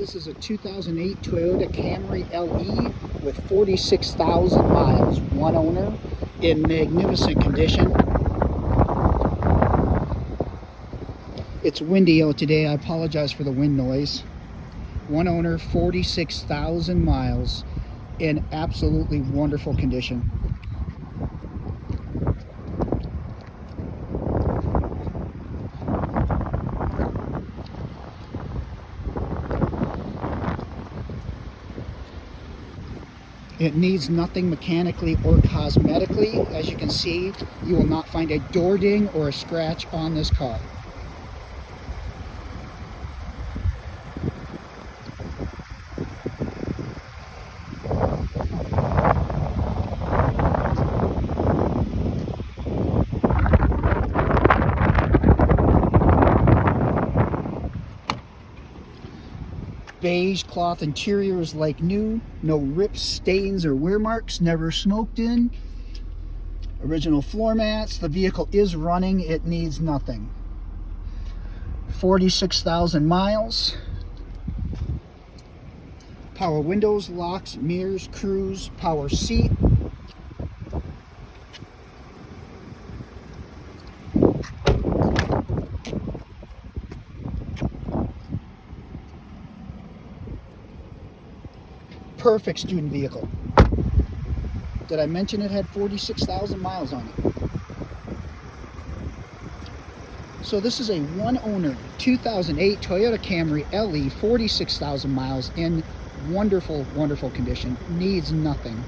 This is a 2008 Toyota Camry LE with 46,000 miles, one owner, in magnificent condition. It's windy out today. I apologize for the wind noise. One owner, 46,000 miles, in absolutely wonderful condition. It needs nothing mechanically or cosmetically. As you can see, you will not find a door ding or a scratch on this car. Beige cloth interior is like new, no rips, stains, or wear marks, never smoked in. Original floor mats. The vehicle is running, it needs nothing. 46,000 miles. Power windows, locks, mirrors, cruise, power seat. Perfect student vehicle. Did I mention it had 46,000 miles on it? So this is a one owner 2008 Toyota Camry LE, 46,000 miles, in wonderful, wonderful condition. Needs nothing.